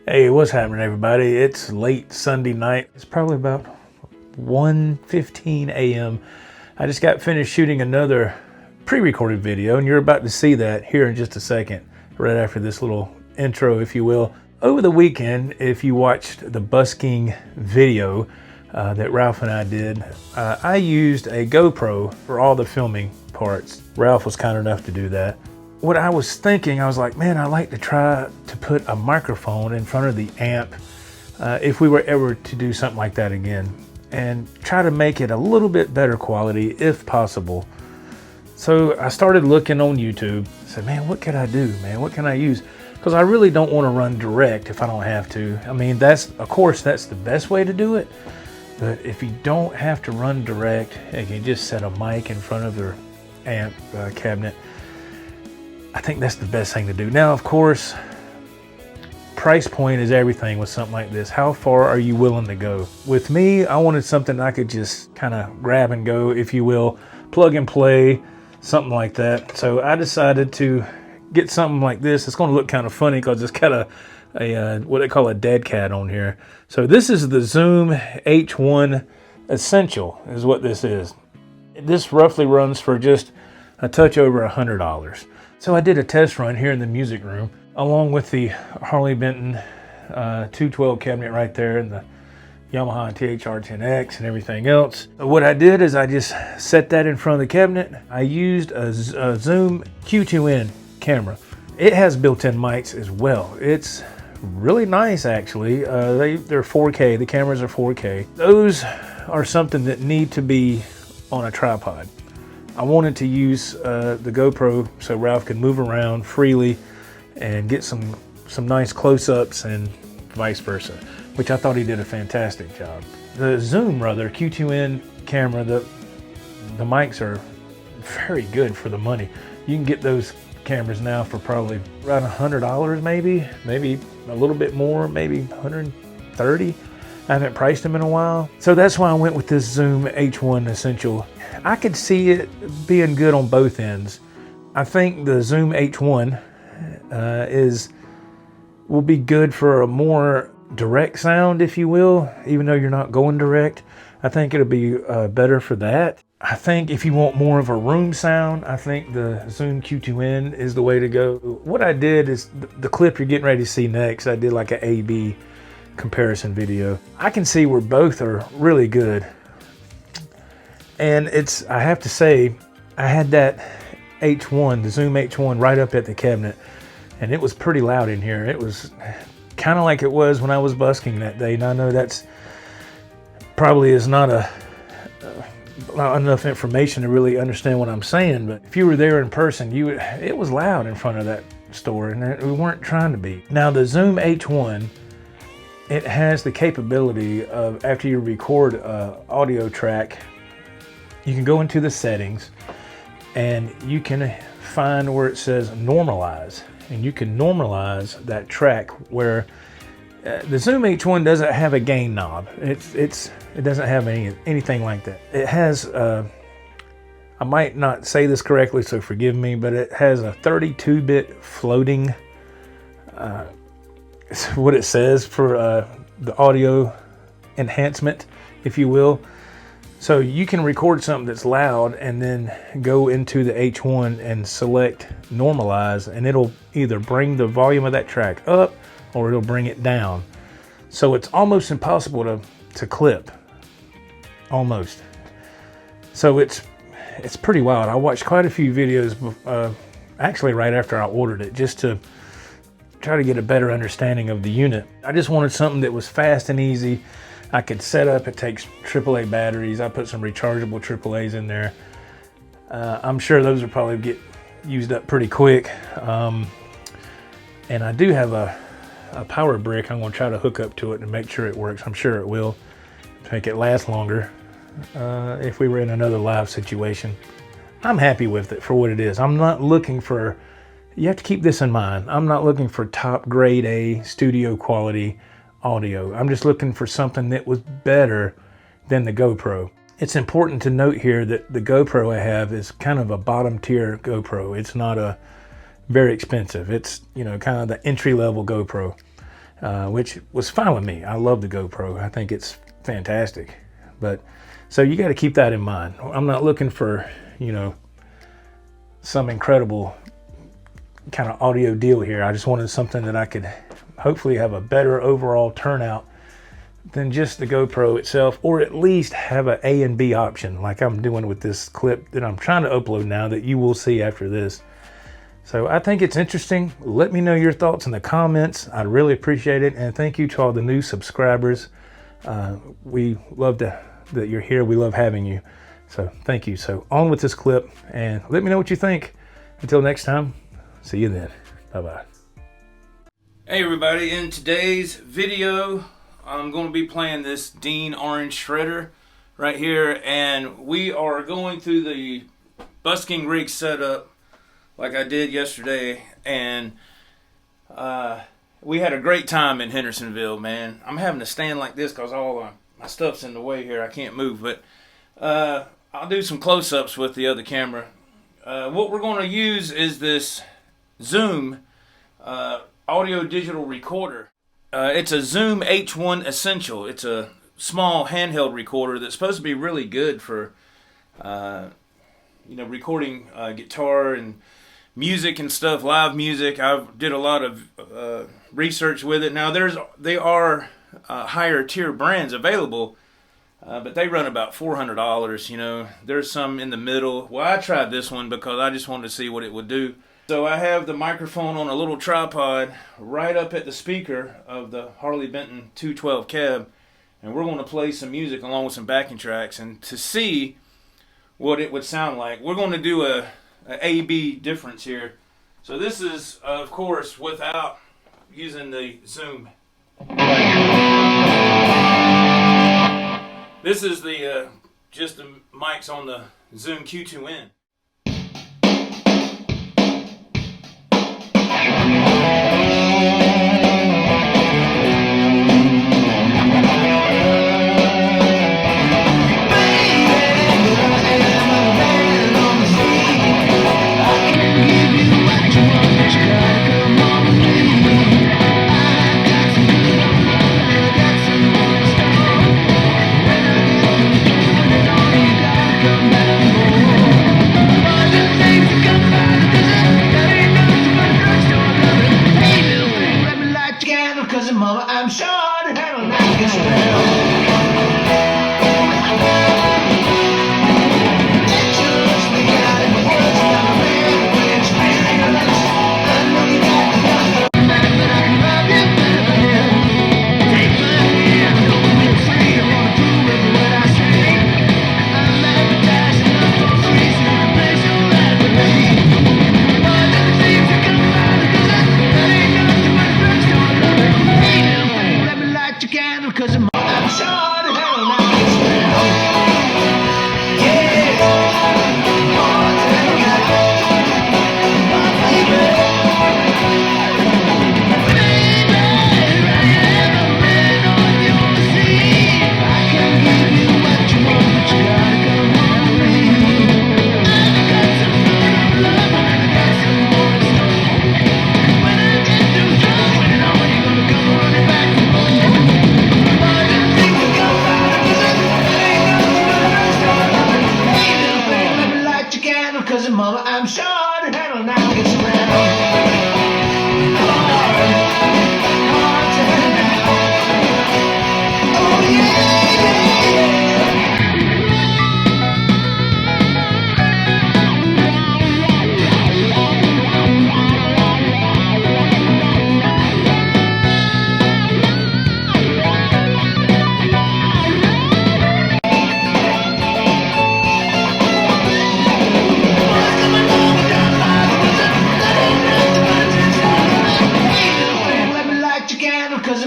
Hey, what's happening, everybody? It's late Sunday night. It's probably about 1:15 a.m. I just got finished shooting another pre-recorded video, and you're about to see that here in just a second, right after this little intro, if you will. Over the weekend, if you watched the busking video that Ralph and I did, I used a GoPro for all the filming parts. Ralph was kind enough to do that. What I was thinking, I was like, man, I'd like to try to put a microphone in front of the amp if we were ever to do something like that again, and try to make it a little bit better quality if possible. So I started looking on YouTube. I said, man, what could I do, man? What can I use? Because I really don't want to run direct if I don't have to. I mean, of course, that's the best way to do it. But if you don't have to run direct, and you just set a mic in front of your amp cabinet, I think that's the best thing to do. Now, of course, price point is everything with something like this. How far are you willing to go? With me, I wanted something I could just kind of grab and go, if you will, plug and play, something like that. So I decided to get something like this. It's going to look kind of funny because it's got a what they call a dead cat on here. So this is the Zoom H1 Essential is what this is. This roughly runs for just a touch over $100. So I did a test run here in the music room, along with the Harley Benton 212 cabinet right there, and the Yamaha THR-10X and everything else. What I did is I just set that in front of the cabinet. I used a Zoom Q2N camera. It has built-in mics as well. It's really nice, actually. They're 4K. The cameras are 4K. Those are something that need to be on a tripod. I wanted to use the GoPro so Ralph could move around freely and get some nice close-ups and vice versa, which I thought he did a fantastic job. The Zoom, Q2N camera, the mics are very good for the money. You can get those cameras now for probably around $100, maybe a little bit more, maybe $130. I haven't priced them in a while. So that's why I went with this Zoom H1 Essential. I could see it being good on both ends. I think the Zoom H1 will be good for a more direct sound, if you will, even though you're not going direct. I think it'll be better for that. I think if you want more of a room sound, I think the Zoom Q2N is the way to go. What I did is the clip you're getting ready to see next, I did like an A/B comparison video. I can see where both are really good. And I have to say, I had that H1, the Zoom H1 right up at the cabinet, and it was pretty loud in here. It was kind of like it was when I was busking that day. And I know that's probably is not enough information to really understand what I'm saying, but if you were there in person, it was loud in front of that store, and we weren't trying to be. Now the Zoom H1, it has the capability of, after you record an audio track, you can go into the settings and you can find where it says normalize, and you can normalize that track where the Zoom H1 doesn't have a gain knob. It doesn't have anything like that. It has, I might not say this correctly, so forgive me, but it has a 32-bit floating, what it says for the audio enhancement, if you will. So you can record something that's loud and then go into the H1 and select normalize, and it'll either bring the volume of that track up or it'll bring it down. So it's almost impossible to clip, almost. So it's pretty wild. I watched quite a few videos actually right after I ordered it, just to try to get a better understanding of the unit. I just wanted something that was fast and easy. I could set up. It takes AAA batteries. I put some rechargeable AAAs in there. I'm sure those will probably get used up pretty quick. And I do have a power brick I'm going to try to hook up to it and make sure it works. I'm sure it will, to make it last longer if we were in another live situation. I'm happy with it for what it is. I'm not looking for, you have to keep this in mind, I'm not looking for top grade A studio quality audio. I'm just looking for something that was better than the GoPro. It's important to note here that the GoPro I have is kind of a bottom tier GoPro. It's not a very expensive. It's, you know, kind of the entry level GoPro. which was fine with me. I love the GoPro. I think it's fantastic. But so you got to keep that in mind. I'm not looking for, you know, some incredible kind of audio deal here. I just wanted something that I could hopefully have a better overall turnout than just the GoPro itself, or at least have an A and B option like I'm doing with this clip that I'm trying to upload now that you will see after this. So I think it's interesting. Let me know your thoughts in the comments. I'd really appreciate it. And thank you to all the new subscribers. We love that you're here. We love having you. So thank you. So on with this clip and let me know what you think. Until next time, see you then. Bye-bye. Hey everybody, in today's video, I'm going to be playing this Dean Orange Shredder right here. And we are going through the busking rig setup like I did yesterday, and we had a great time in Hendersonville, man. I'm having to stand like this because all my stuff's in the way here. I can't move, but I'll do some close-ups with the other camera. What we're going to use is this Zoom audio digital recorder. It's a Zoom H1 Essential. It's a small handheld recorder that's supposed to be really good for you know, recording guitar and music and stuff, live music. I did a lot of research with it. Now they are higher tier brands available, but they run about $400. You know, there's some in the middle. Well, I tried this one because I just wanted to see what it would do. So I have the microphone on a little tripod right up at the speaker of the Harley Benton 212 cab, and we're going to play some music along with some backing tracks, and to see what it would sound like, we're going to do a A-B difference here. So this is, of course, without using the Zoom. This is the just the mics on the Zoom Q2N. I'm sure that I like this well. Mama, I'm sure that I like this well.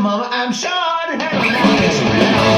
Mama, I'm sure that I like this well.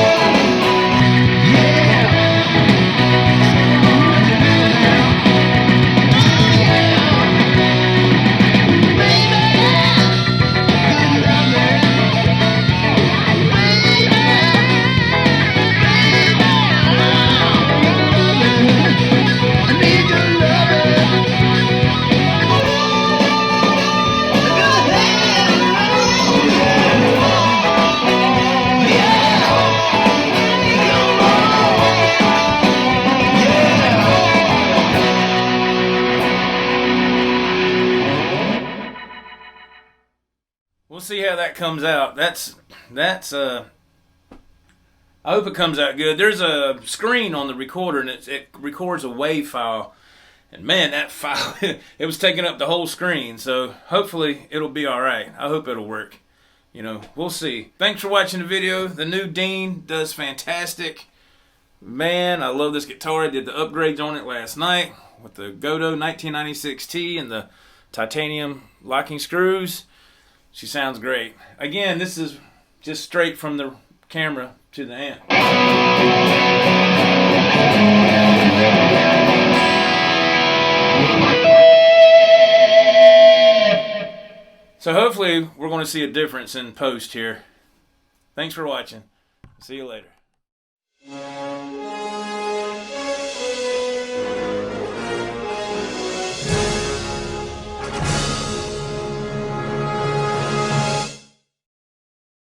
we'll see how that comes out. That's I hope it comes out good. There's a screen on the recorder, and it records a WAV file. And man, that file, it was taking up the whole screen. So hopefully it'll be all right. I hope it'll work. You know, we'll see. Thanks for watching the video. The new Dean does fantastic. Man, I love this guitar. I did the upgrades on it last night with the Godo 1996T and the titanium locking screws. She sounds great. Again, this is just straight from the camera to the amp. So hopefully we're going to see a difference in post here. Thanks for watching. See you later.